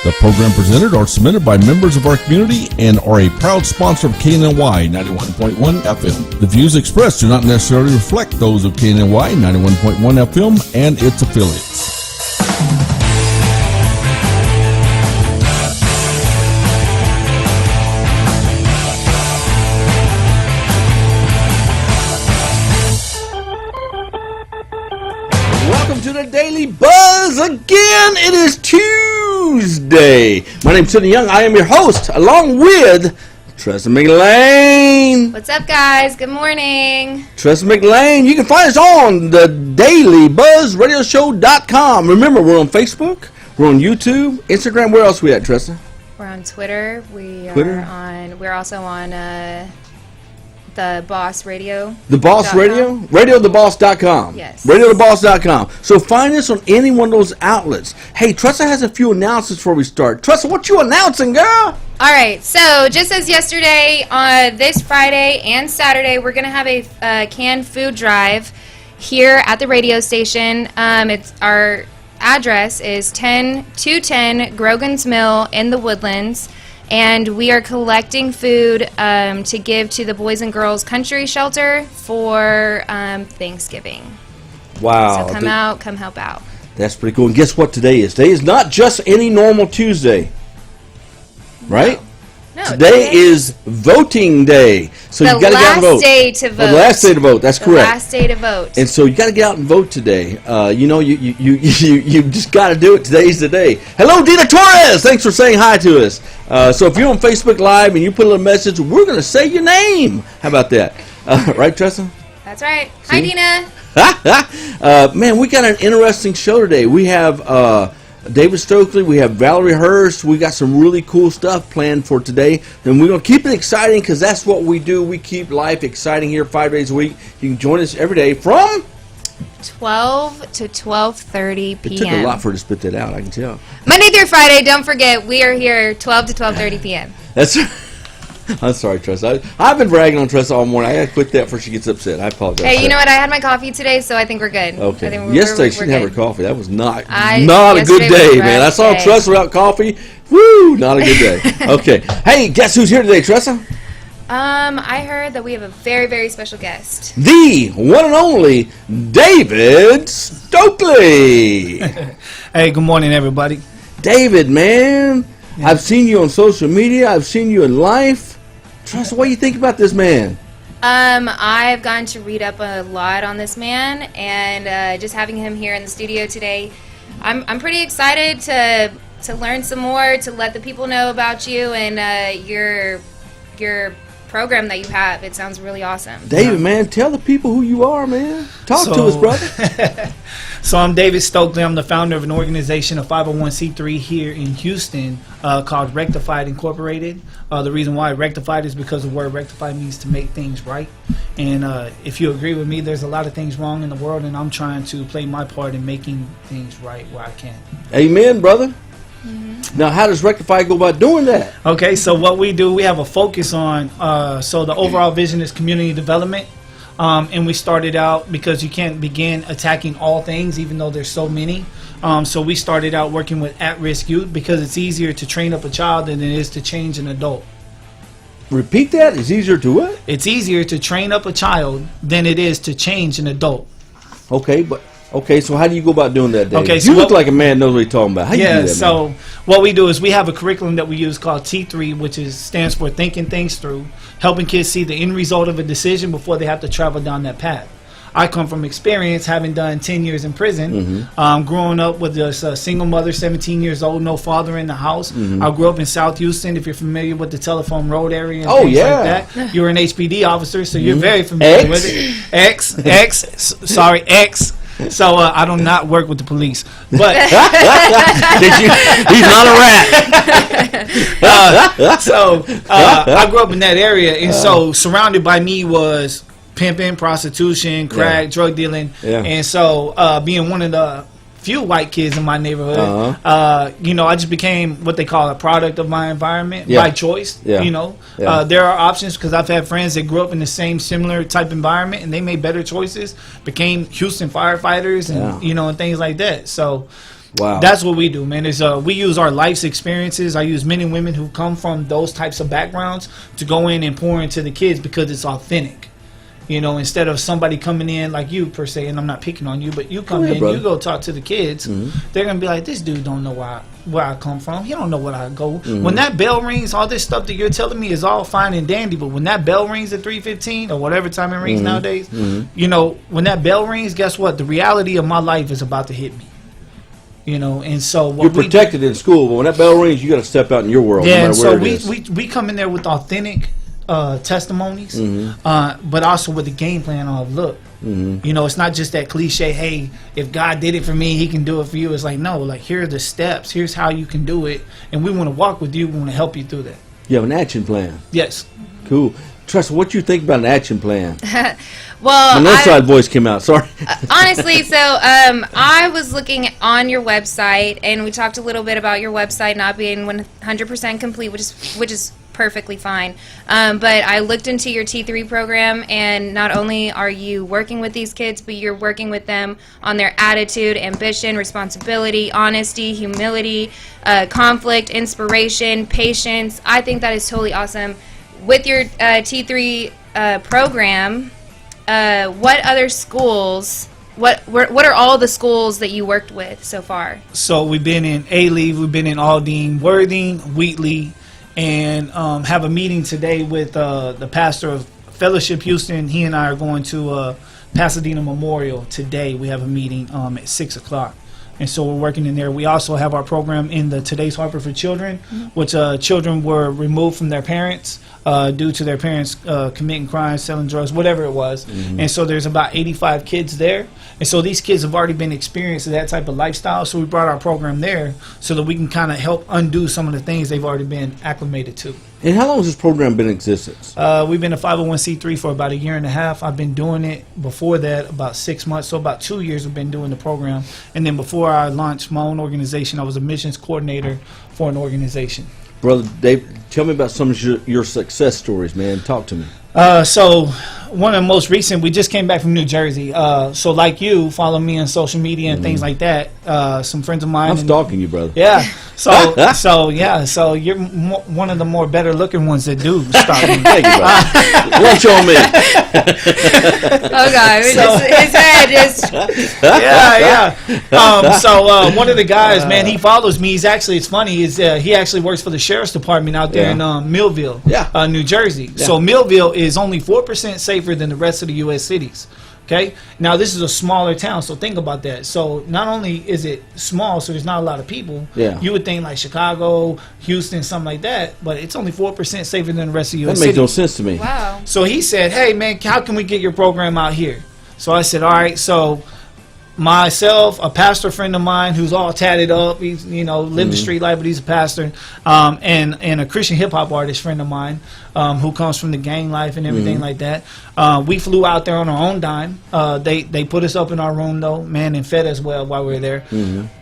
The program presented or submitted by members of our community and are a proud sponsor of KNY 91.1 FM. The views expressed do not necessarily reflect those of KNY 91.1 FM and its affiliates. Welcome to the Daily Buzz again. It is Tuesday. My name is Sidney Young. I am your host, along with Tressa McLean. What's up, guys? Good morning. Tressa McLean. You can find us on the DailyBuzzRadioshow.com. Remember, we're on Facebook, we're on YouTube, Instagram. Where else are we at, Tressa? We're on Twitter. We're also on the Boss Radio. The Boss Radio? RadioTheBoss.com. Yes. RadioTheBoss.com. So find us on any one of those outlets. Hey, Tressa has a few announcements before we start. Tressa, what you announcing, girl? All right. So just as yesterday, this Friday and Saturday, we're going to have a canned food drive here at the radio station. Our address is 210 Grogan's Mill in the Woodlands. And we are collecting food to give to the Boys and Girls Country Shelter for Thanksgiving. Wow. So come help out. That's pretty cool. And guess what today is? Today is not just any normal Tuesday. Right? No. Today is voting day. So you got to get out and vote. The last day to vote. The last day to vote. That's correct. The last day to vote. And so you got to get out and vote today. You just got to do it. Today's the day. Hello, Dina Torres. Thanks for saying hi to us. So if you're on Facebook Live and you put a little message, we're going to say your name. How about that? Right, Tressa? That's right. See? Hi, Dina. Man, we got an interesting show today. We have David Stokely, we have Valerie Hurst. We got some really cool stuff planned for today. And we're going to keep it exciting because that's what we do. We keep life exciting here 5 days a week. You can join us every day from 12 to 12:30 p.m. It took a lot for her to spit that out, I can tell. Monday through Friday, don't forget, we are here 12 to 12:30 p.m. That's I'm sorry, Tressa. I've been bragging on Tressa all morning. I got to quit that before she gets upset. I apologize. Hey, you know what? I had my coffee today, so I think we're good. Okay. Yesterday she didn't have her coffee. That was not a good yesterday day, was man. I saw day. Tressa without coffee. Woo, not a good day. Okay. Hey, guess who's here today, Tressa? I heard that we have a very, very special guest. The one and only David Stokely. Hey, good morning, everybody. David, man. Yeah. I've seen you on social media. I've seen you in life. Tressa, what do you think about this man? I've gotten to read up a lot on this man, and just having him here in the studio today, I'm pretty excited to learn some more, to let the people know about you and your program that you have. It sounds really awesome. David, man, tell the people who you are, man. Talk to us, brother. So I'm David Stokely. I'm the founder of an organization, a 501c3 here in Houston called Rectified Incorporated. The reason why Rectified is because the word rectify means to make things right. And if you agree with me, there's a lot of things wrong in the world, and I'm trying to play my part in making things right where I can. Amen, brother. Mm-hmm. Now, how does Rectify go about doing that? Okay, so what we do, we have a focus on, so the overall vision is community development. And we started out because you can't begin attacking all things, even though there's so many. So we started out working with at-risk youth because it's easier to train up a child than it is to change an adult. Repeat that? It's easier to what? It's easier to train up a child than it is to change an adult. Okay, so how do you go about doing that, Dave? Okay, so you look like a man knows what he's talking about. How you do that, so man? What we do is we have a curriculum that we use called T3, which stands for Thinking Things Through, helping kids see the end result of a decision before they have to travel down that path. I come from experience, having done 10 years in prison, growing up with a single mother, 17 years old, no father in the house. I grew up in South Houston, if you're familiar with the Telephone Road area and things like that. You're an HPD officer, so you're very familiar with it. X. So I do not work with the police, but he's not a rat. I grew up in that area, and so surrounded by me was pimping, prostitution, crack, drug dealing, and so being one of the few white kids in my neighborhood. I just became what they call a product of my environment by choice. There are options because I've had friends that grew up in the same similar type environment and they made better choices, became Houston firefighters and and things like that. So Wow. That's what we do, man. Is we use our life's experiences. I use men and women who come from those types of backgrounds to go in and pour into the kids because it's authentic. You know, instead of somebody coming in like you per se, and I'm not picking on you, but you come in, brother. you go talk to the kids. They're gonna be like, this dude don't know where I come from. He don't know where I go. When that bell rings, all this stuff that you're telling me is all fine and dandy. But when that bell rings at 3:15 or whatever time it rings nowadays, you know, when that bell rings, guess what? The reality of my life is about to hit me. You know, and so what you're protected in school, but when that bell rings, you got to step out in your world. Yeah, no matter so where it is. we come in there with authentic testimonies, but also with the game plan of look. You know, it's not just that cliche, hey, if God did it for me, he can do it for you. It's like, no, like, here are the steps. Here's how you can do it. And we want to walk with you. We want to help you through that. You have an action plan. Yes. Cool. Trust, what you think about an action plan? Well, My north side voice came out. Sorry. honestly, so I was looking on your website, and we talked a little bit about your website not being 100% complete, which is perfectly fine. But I looked into your T3 program, and not only are you working with these kids, but you're working with them on their attitude, ambition, responsibility, honesty, humility, conflict, inspiration, patience. I think that is totally awesome. With your T3 program, what other schools? What are all the schools that you worked with so far? So we've been in A-Leave, we've been in Aldine, Worthing, Wheatley, and have a meeting today with the pastor of Fellowship Houston. He and I are going to Pasadena Memorial today. We have a meeting at 6 o'clock. And so we're working in there. We also have our program in the Today's Harper for Children, which children were removed from their parents due to their parents committing crimes, selling drugs, whatever it was. And so there's about 85 kids there. And so these kids have already been experienced that type of lifestyle. So we brought our program there so that we can kind of help undo some of the things they've already been acclimated to. And how long has this program been in existence? We've been a 501c3 for about 1.5 years. I've been doing it before that about 6 months. So about 2 years we've been doing the program. And then before I launched my own organization, I was a missions coordinator for an organization. Brother Dave, tell me about some of your success stories, man. Talk to me. So one of the most recent, we just came back from New Jersey. So like you, follow me on social media and things like that. Some friends of mine. I'm stalking you, brother. Yeah. So you're one of the more better looking ones that do stalk me. Thank you, brother. Lunch on me. Oh God, his head is. Yeah. So one of the guys, man, he follows me. It's funny. He actually works for the sheriff's department out there in Millville, New Jersey. Yeah. So Millville is only 4% safer than the rest of the U.S. cities. Okay. Now this is a smaller town, so think about that. So not only is it small, so there's not a lot of people. Yeah. You would think like Chicago, Houston, something like that, but it's only 4% safer than the rest of the U.S. That makes cities. no sense to me. Wow. So he said, hey, man, how can we get your program out here? So I said, all right. So myself, a pastor friend of mine who's all tatted up, he's, lived the street life, but he's a pastor, and a Christian hip-hop artist friend of mine who comes from the gang life and everything like that. We flew out there on our own dime. They put us up in our room, though, man, and fed us well while we were there.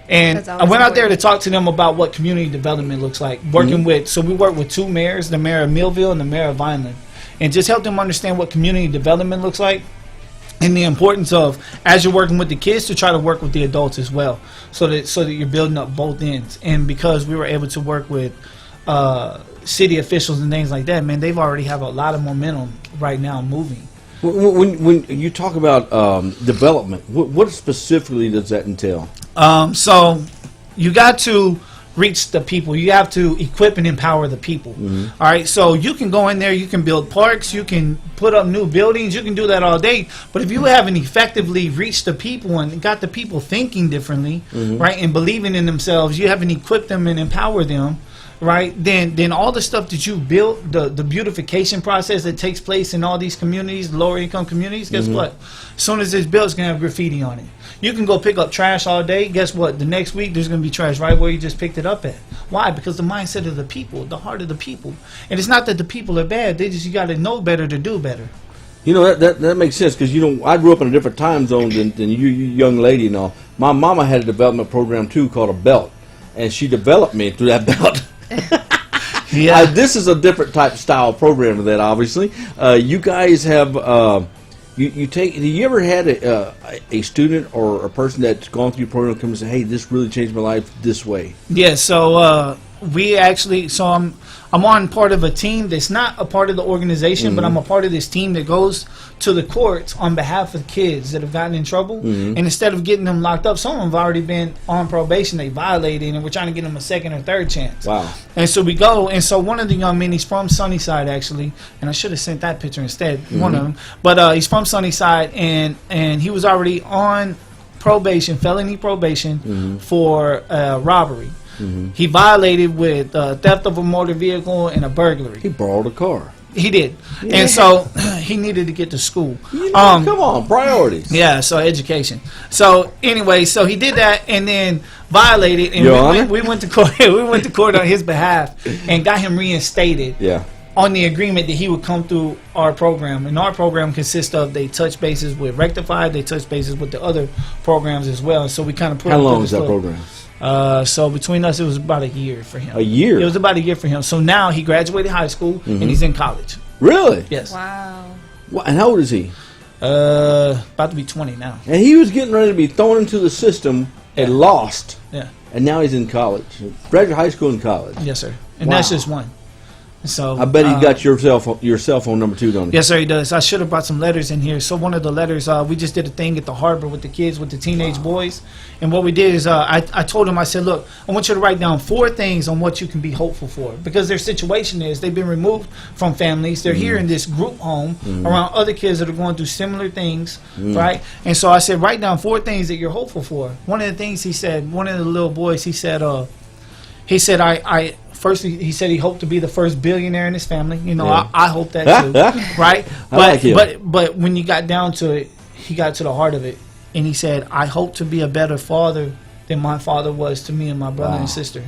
And I went out there to talk to them about what community development looks like. So we work with two mayors, the mayor of Millville and the mayor of Vineland, and just help them understand what community development looks like. And the importance of, as you're working with the kids, to try to work with the adults as well, so that you're building up both ends. And because we were able to work with city officials and things like that, man, they've already have a lot of momentum right now moving. When you talk about development, what specifically does that entail? So you got to reach the people. You have to equip and empower the people. All right, so you can go in there, you can build parks, you can put up new buildings, you can do that all day, but if you haven't effectively reached the people and got the people thinking differently, right, and believing in themselves, you haven't equipped them and empowered them, right, then all the stuff that you built, the beautification process that takes place in all these communities, lower income communities, guess what? As soon as it's built, it's going to have graffiti on it. You can go pick up trash all day. Guess what? The next week, there's going to be trash right where you just picked it up at. Why? Because the mindset of the people, the heart of the people. And it's not that the people are bad. You got to know better to do better. That makes sense, because I grew up in a different time zone than you young lady and all. My mama had a development program too called a belt, and she developed me through that belt. This is a different type style program to that, obviously. You guys have Have you ever had a student or a person that's gone through your program come and say, "Hey, this really changed my life this way"? Yeah. So we actually. So I'm on part of a team that's not a part of the organization, but I'm a part of this team that goes to the courts on behalf of kids that have gotten in trouble. And instead of getting them locked up, some of them have already been on probation. They violated, and we're trying to get them a second or third chance. Wow. And so we go, and so one of the young men, he's from Sunnyside actually, and I should have sent that picture instead, one of them. But he's from Sunnyside, and he was already on probation, felony probation for robbery. He violated with theft of a motor vehicle and a burglary. He borrowed a car. He did. Yeah. And so he needed to get to school. Come on, priorities. Yeah, so education. So anyway, so he did that and then violated, and we went to court. We went to court on his behalf and got him reinstated. Yeah. On the agreement that he would come through our program. And our program consists of, they touch bases with Rectified, they touch bases with the other programs as well. And so we kind of put. How long is that program? So between us, it was about a year for him. A year? It was about a year for him. So now he graduated high school and he's in college. Really? Yes. Wow. And how old is he? About to be 20 now. And he was getting ready to be thrown into the system and lost. Yeah. And now he's in college. Graduate high school and college. Yes, sir. And that's just one. So I bet he got your cell phone number too, don't he? Yes, sir, he does. I should have brought some letters in here. So one of the letters, we just did a thing at the harbor with the kids, with the teenage boys. And what we did is I told him, I said, look, I want you to write down 4 things on what you can be hopeful for. Because their situation is they've been removed from families. They're here in this group home around other kids that are going through similar things, right? And so I said, write down 4 things that you're hopeful for. One of the things he said, one of the little boys, he said, First, he said he hoped to be the first billionaire in his family. You know, I hope that too, right? But when you got down to it, he got to the heart of it, and he said, "I hope to be a better father than my father was to me and my brother and sister."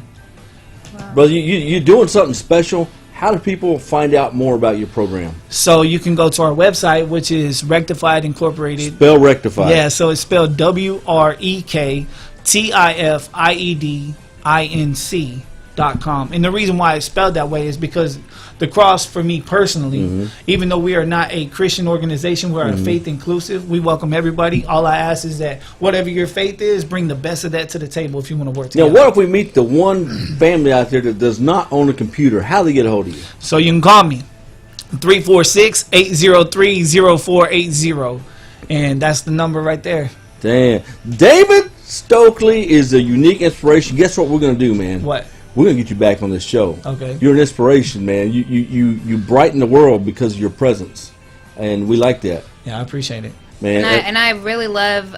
Wow. Brother, you're doing something special. How do people find out more about your program? So you can go to our website, which is Rectified Incorporated. Spell Rectified. Yeah, so it's spelled WREKTIFIEDINC.com. And the reason why it's spelled that way is because the cross, for me personally, even though we are not a Christian organization, we're a faith inclusive. We welcome everybody. All I ask is that whatever your faith is, bring the best of that to the table if you want to work together. Now, what if we meet the one family out there that does not own a computer? How do they get a hold of you? So you can call me, 346-803-0480. And that's the number right there. Damn. David Stokely is a unique inspiration. Guess what we're going to do, man? What? We're going to get you back on this show. Okay. You're an inspiration, man. You brighten the world because of your presence. And we like that. Yeah, I appreciate it. Man. And I really love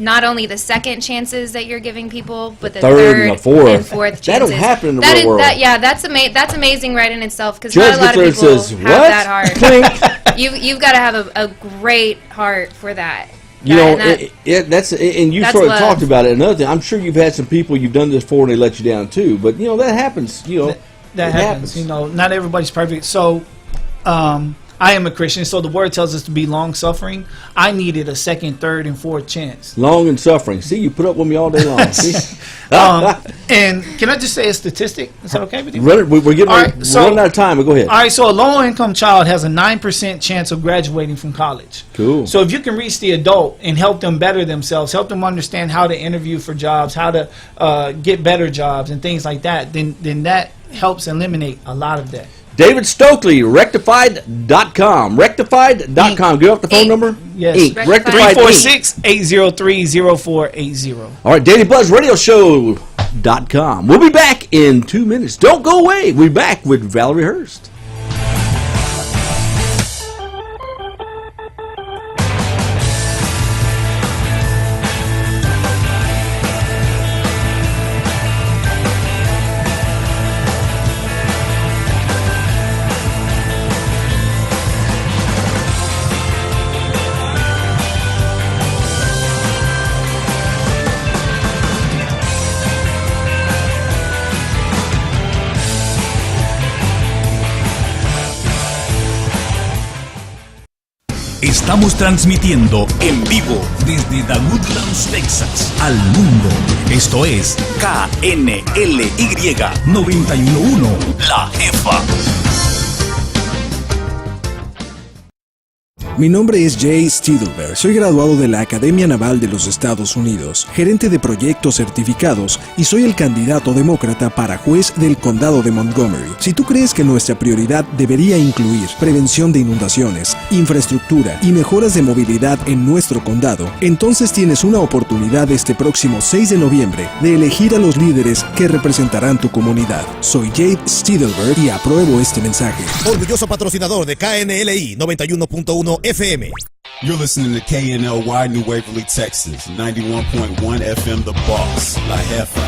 not only the second chances that you're giving people, but the third and the fourth. and fourth chances. That don't happen in the real world. That's amazing right in itself, because not a lot of people says, have what? that heart. You've got to have a great heart for that. You know, and you that's sort of love. talked about it. Another thing, I'm sure you've had some people you've done this for and they let you down too. But you know that happens. You know that happens. You know, not everybody's perfect. So, I am a Christian, so the word tells us to be long suffering. I needed a second, third, and fourth chance. Long and suffering. See, you put up with me all day long. And can I just say a statistic? Is that okay with you? We're getting Right, we're running out of time, but go ahead. All right, so a low-income child has a 9% chance of graduating from college. Cool. So if you can reach the adult and help them better themselves, help them understand how to interview for jobs, how to get better jobs and things like that, then that helps eliminate a lot of that. David Stokely, Rectified.com. Rectified.com. Give up the phone number? Yes. Rectified. 346-803-0480. All right, DailyBuzzRadioShow.com. We'll be back in 2 minutes. Don't go away. We'll be back with Valerie Hurst. Estamos transmitiendo en vivo desde The Woodlands, Texas, al mundo. Esto es KNLY 911, La Jefa. Mi nombre es Jay Stiedelberg, soy graduado de la Academia Naval de los Estados Unidos, gerente de proyectos certificados y soy el candidato demócrata para juez del condado de Montgomery. Si tú crees que nuestra prioridad debería incluir prevención de inundaciones, infraestructura y mejoras de movilidad en nuestro condado, entonces tienes una oportunidad este próximo 6 de noviembre de elegir a los líderes que representarán tu comunidad. Soy Jay Stiedelberg y apruebo este mensaje. Orgulloso patrocinador de KNLI 91.1 FM. You're listening to KNLY New Waverly, Texas, 91.1 FM The Boss, La Jefa.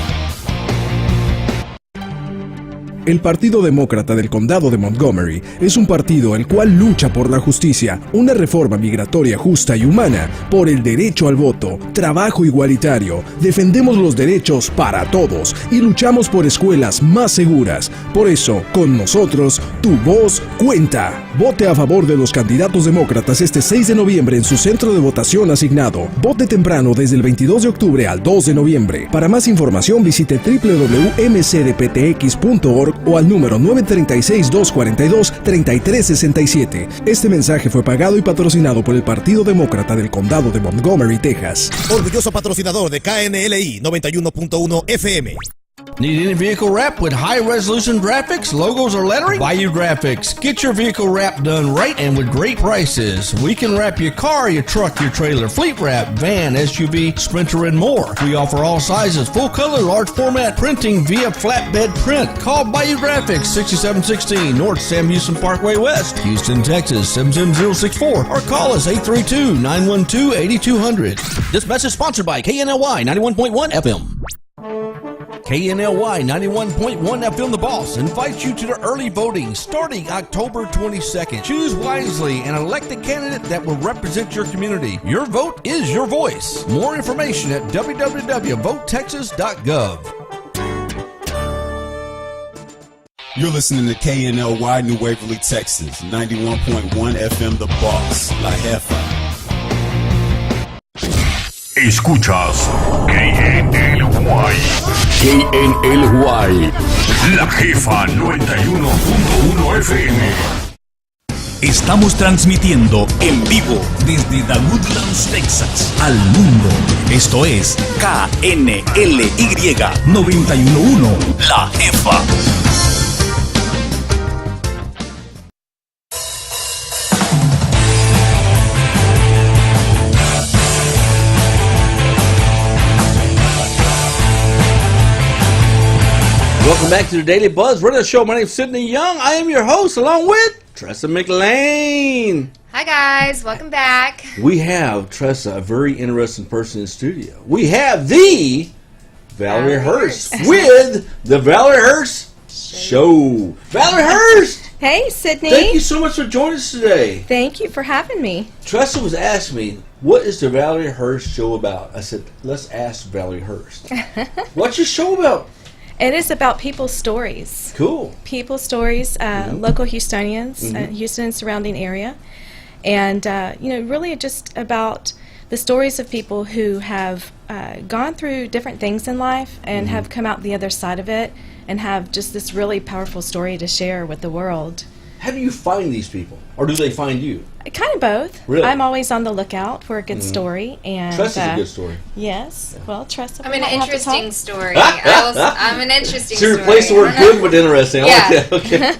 El Partido Demócrata del Condado de Montgomery es un partido el cual lucha por la justicia, una reforma migratoria justa y humana, por el derecho al voto, trabajo igualitario, defendemos los derechos para todos y luchamos por escuelas más seguras. Por eso, con nosotros, tu voz cuenta. Vote a favor de los candidatos demócratas este 6 de noviembre en su centro de votación asignado. Vote temprano desde el 22 de octubre al 2 de noviembre. Para más información visite www.mcdptx.org o al número 936-242-3367. Este mensaje fue pagado y patrocinado por el Partido Demócrata del Condado de Montgomery, Texas. Orgulloso patrocinador de KNLI 91.1 FM. Need any vehicle wrap with high-resolution graphics, logos, or lettering? Bayou Graphics. Get your vehicle wrap done right and with great prices. We can wrap your car, your truck, your trailer, fleet wrap, van, SUV, Sprinter, and more. We offer all sizes, full color, large format printing via flatbed print. Call Bayou Graphics, 6716 North Sam Houston Parkway West, Houston, Texas, 77064, or call us 832-912-8200. This message sponsored by KNLY 91.1 FM. KNLY 91.1 FM The Boss invites you to the early voting starting October 22nd. Choose wisely and elect a candidate that will represent your community. Your vote is your voice. More information at www.votetexas.gov. You're listening to KNLY New Waverly, Texas, 91.1 FM The Boss, La Jefa. Escuchas KNLY. KNLY. La Jefa 91.1 FM. Estamos transmitiendo en vivo desde The Woodlands, Texas, al mundo. Esto es KNLY 91.1 La Jefa. Welcome back to the Daily Buzz Radio Show. My name is Sidney Young. I am your host, along with Tressa McLean. Hi guys, welcome back. We have, Tressa, a very interesting person in the studio. We have the Valerie Hurst with the Valerie Hurst Show. Valerie Hurst! Hey, Sydney. Thank you so much for joining us today. Thank you for having me. Tressa was asking me, what is the Valerie Hurst Show about? I said, let's ask Valerie Hurst. What's your show about? It is about people's stories. Cool. People's stories, local Houstonians, Houston and surrounding area. And, really just about the stories of people who have gone through different things in life and have come out the other side of it and have just this really powerful story to share with the world. How do you find these people? Or do they find you? Kind of both. Really? I'm always on the lookout for a good story. And Tressa's a good story. Yes. Yeah. Well, Tressa, I'm an interesting story. I'm an interesting story. So you replace the word good with interesting. I Yeah. like that. Okay.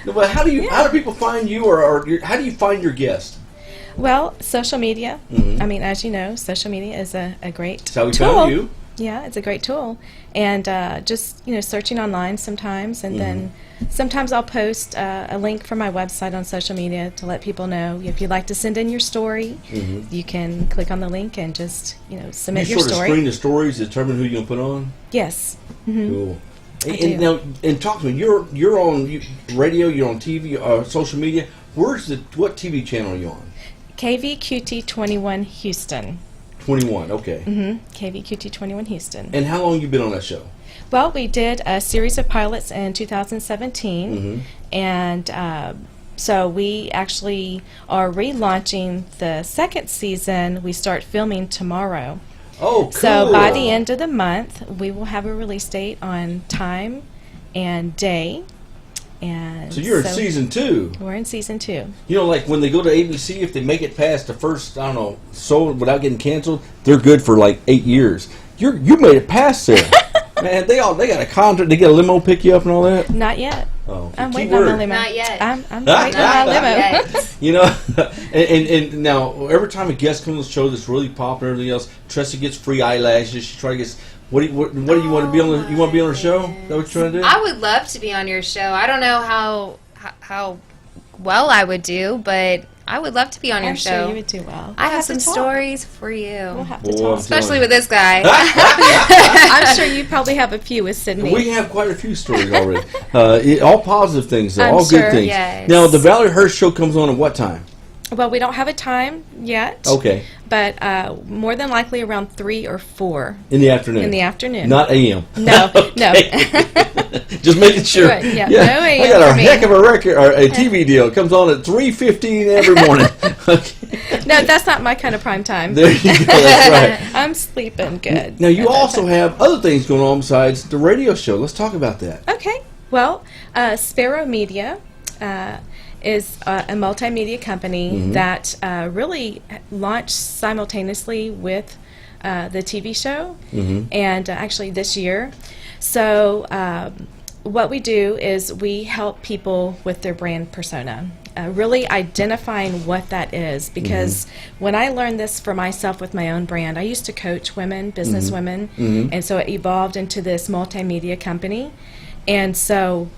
No, but how do people find you, or how do you find your guest? Well, social media. I mean, as you know, social media is a great That's how we tool. found you. Yeah, it's a great tool. And just, searching online sometimes. And then sometimes I'll post a link from my website on social media to let people know if you'd like to send in your story, you can click on the link and just, submit your You sort of story. screen the stories, determine who you're going to put on? Yes. Cool. do. Now, talk to me. You're on radio, you're on TV, social media. What TV channel are you on? KVQT 21 Houston. 21, okay. KVQT 21 Houston. And how long you been on that show? Well, we did a series of pilots in 2017, and so we actually are relaunching the second season. We start filming tomorrow. Oh, cool. So by the end of the month, we will have a release date on time and day, And So you're in season 2. We're in season 2. You know, like when they go to ABC, if they make it past the first, I don't know, so without getting canceled, they're good for like 8 years. You made it past there. Man, they got a contract. They get a limo pick you up and all that. Not yet. Oh, I'm key waiting on word. my limo. Not yet. I'm waiting on my limo. You know, and now every time a guest comes on the show that's really popular and everything else, Tressa gets free eyelashes. She tries to get. What do you want to be on? You want to be on the show? Is that what you're trying to do? I would love to be on your show. I don't know how well I would do, but I would love to be on your I'm show. sure you would do well. I We'll have some to talk. stories for you. We'll have to Boy, talk. Especially with this guy. I'm sure you probably have a few with Sydney. We have quite a few stories already. All positive things, though. I'm All sure, good things. yes. Now, the Valerie Hurst show comes on at what time? Well, we don't have a time yet. Okay. But more than likely around 3 or 4 In the afternoon. in the afternoon. Not AM. No, no. Just making sure. Right, yeah, no AM I got for a me. heck of a record or a TV deal. It comes on at 3:15 every morning. Okay. No, that's not my kind of prime time. There you go. That's right. I'm sleeping good. Now you at that also time. have other things going on besides the radio show. Let's talk about that. Okay. Well, Sparrow Media is a multimedia company that really launched simultaneously with the TV show, and actually this year. So what we do is we help people with their brand persona. Really identifying what that is, because when I learned this for myself with my own brand, I used to coach women, business women, and so it evolved into this multimedia company. And so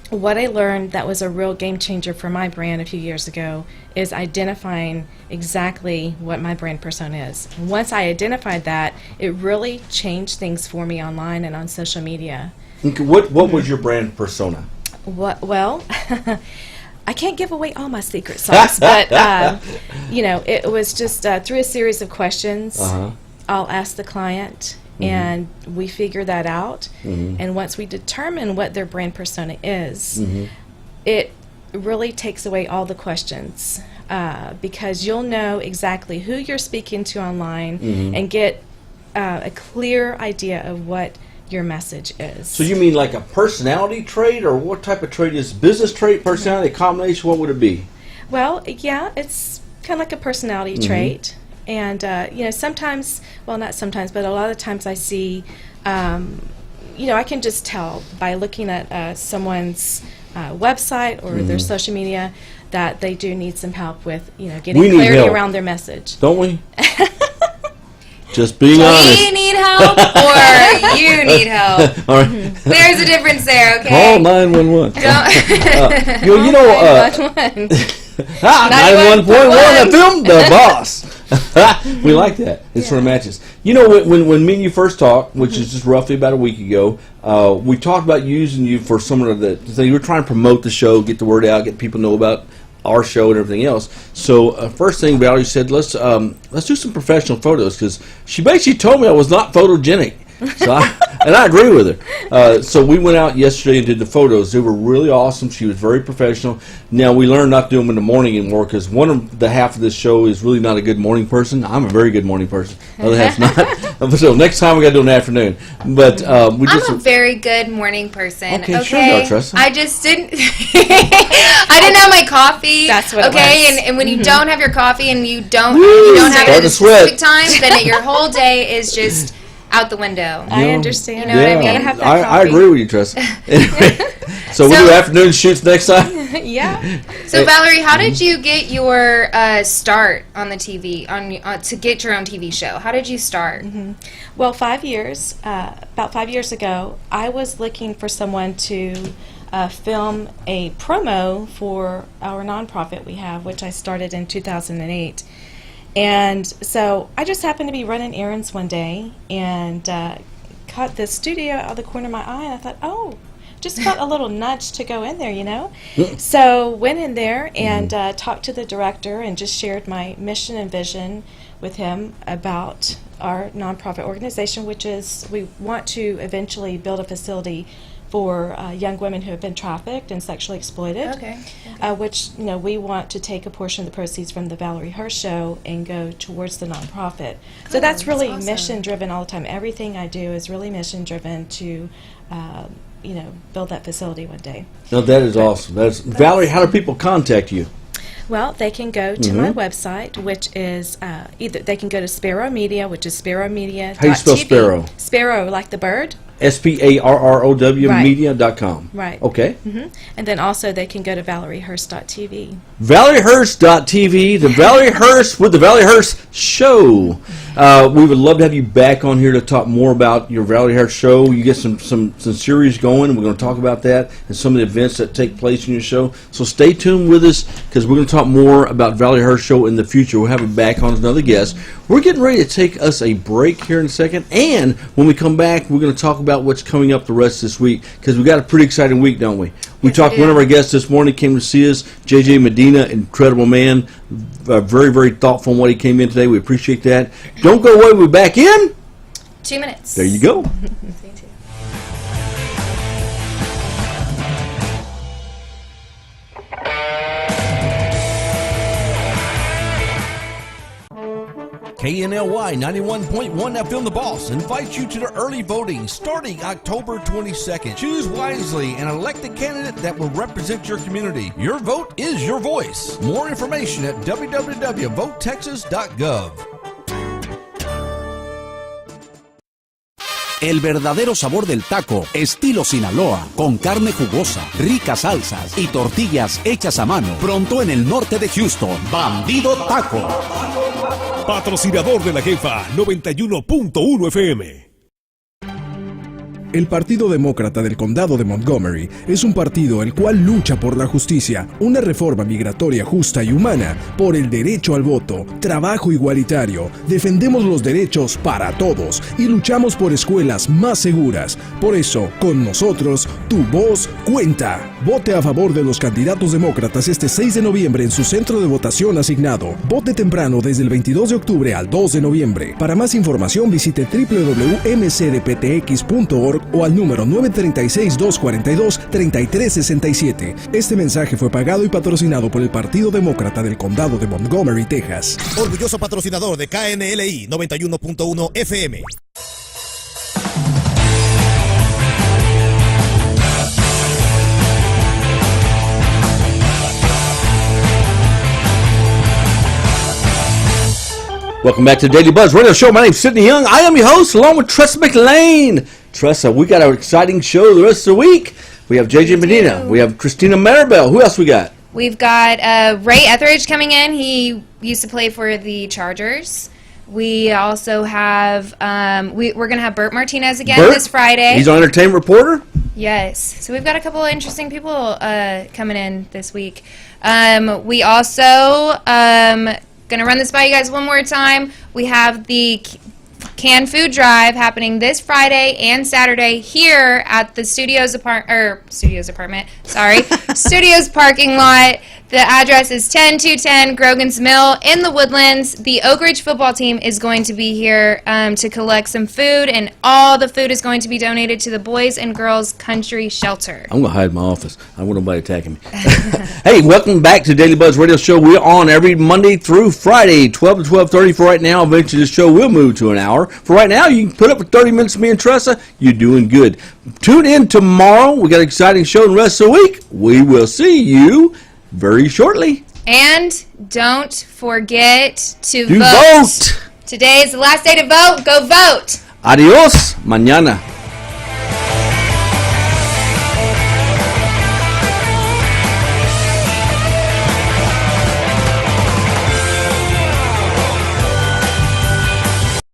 what I learned that was a real game changer for my brand a few years ago is identifying exactly what my brand persona is. Once I identified that, it really changed things for me online and on social media. Okay, what was your brand persona? Well, I can't give away all my secret sauce, but it was just through a series of questions. I'll ask the client, and we figure that out. And once we determine what their brand persona is, it really takes away all the questions, because you'll know exactly who you're speaking to online and get a clear idea of what your message is. So you mean like a personality trait, or what type of trait is business trait, personality, combination? What would it be? Well, yeah, it's kind of like a personality trait. And, sometimes, well, not sometimes, but a lot of times I see, I can just tell by looking at someone's website or their social media that they do need some help with, getting clarity help around their message. Don't we? Just being honest. We need help or you need help. All right. There's a difference there, okay? Call 911. Don't. You know, 91.1 FM, the boss. We like that. It sort of matches. You know, when me and you first talked, which is just roughly about a week ago, we talked about using you for some of the things. We were trying to promote the show, get the word out, get people to know about our show and everything else. So first thing Valerie said, let's do some professional photos, because she basically told me I was not photogenic. So I agree with her. So we went out yesterday and did the photos. They were really awesome. She was very professional. Now we learned not to do them in the morning anymore, because one of the half of this show is really not a good morning person. I'm a very good morning person. The other half's not. So next time we got to do it in the afternoon. But I'm a very good morning person. Okay, sure you are, Tressa. I just didn't. I didn't have my coffee. That's what it okay, was. and when you don't have your coffee and you don't have Start it at to a sweat. specific time, then your whole day is just out the window. I understand. You know what I mean? Gotta have that I coffee. agree with you, Tressa. So we do afternoon shoots next time? Yeah. So Valerie, how did you get your start on the TV, to get your own TV show? How did you start? Well, about 5 years ago, I was looking for someone to film a promo for our nonprofit we have, which I started in 2008. And so I just happened to be running errands one day and caught the studio out of the corner of my eye, and I thought, oh, just got a little nudge to go in there, So went in there and talked to the director and just shared my mission and vision with him about our nonprofit organization, which is we want to eventually build a facility for young women who have been trafficked and sexually exploited. Okay. Which we want to take a portion of the proceeds from the Valerie Hurst show and go towards the nonprofit. So that's really awesome. mission driven all the time. Everything I do is really mission driven to build that facility one day. No, that is awesome. Valerie, how do people contact you? Well, they can go to my website, which is either they can go to Sparrow Media, which is sparrowmedia.tv. How do you spell Sparrow? Sparrow, like the bird. SPARROW Right. media.com. Right. Okay. And then also they can go to ValerieHurst.tv. ValerieHurst.tv, the Valerie Hurst with the Valerie Hurst Show. We would love to have you back on here to talk more about your Valerie Hurst Show. You get some series going. We're going to talk about that and some of the events that take place in your show. So stay tuned with us because we're going to talk more about Valerie Hurst Show in the future. We'll have her back on as another guest. We're getting ready to take us a break here in a second. And when we come back, we're going to talk about what's coming up the rest of this week because we got a pretty exciting week, don't we? We talked, one of our guests this morning came to see us, JJ Medina, incredible man, very, very thoughtful on what he came in today. We appreciate that. Don't go away, we'll be back in 2 minutes. There you go. KNLY 91.1 FM The Boss invites you to the early voting starting October 22nd. Choose wisely and elect a candidate that will represent your community. Your vote is your voice. More information at www.votetexas.gov. El verdadero sabor del taco, estilo Sinaloa, con carne jugosa, ricas salsas y tortillas hechas a mano. Pronto en el norte de Houston, Bandido Taco. Patrocinador de la Jefa 91.1 FM. El Partido Demócrata del Condado de Montgomery es un partido el cual lucha por la justicia, una reforma migratoria justa y humana, por el derecho al voto, trabajo igualitario, defendemos los derechos para todos y luchamos por escuelas más seguras. Por eso, con nosotros, tu voz cuenta. Vote a favor de los candidatos demócratas este 6 de noviembre en su centro de votación asignado. Vote temprano desde el 22 de octubre al 2 de noviembre. Para más información visite www.mcdptx.org o al número 936-242-3367. Este mensaje fue pagado y patrocinado por el Partido Demócrata del Condado de Montgomery, Texas. Orgulloso patrocinador de KNLI 91.1 FM. Welcome back to the Daily Buzz Radio Show. My name's Sidney Young. I am your host, along with Tressa McLean. Tressa, we got an exciting show the rest of the week. We have JJ Medina. We have Christina Maribel. Who else we got? We've got Ray Etheridge coming in. He used to play for the Chargers. We also have, we're going to have Bert Martinez again this Friday. He's our entertainment reporter? Yes. So we've got a couple of interesting people coming in this week. We also, going to run this by you guys one more time. We have the canned food drive happening this Friday and Saturday here at the Studios parking lot. The address is 10210 Grogan's Mill in the Woodlands. The Oak Ridge football team is going to be here to collect some food, and all the food is going to be donated to the Boys and Girls Country Shelter. I'm going to hide in my office. I don't want nobody attacking me. Hey, welcome back to Daily Buzz Radio Show. We're on every Monday through Friday, 12 to 12:30 for right now. Eventually, the show will move to an hour. For right now, you can put up with 30 minutes of me and Tressa. You're doing good. Tune in tomorrow. We got an exciting show the rest of the week. We will see you very shortly. And don't forget to vote. Today is the last day to vote. Go vote. Adios. Mañana.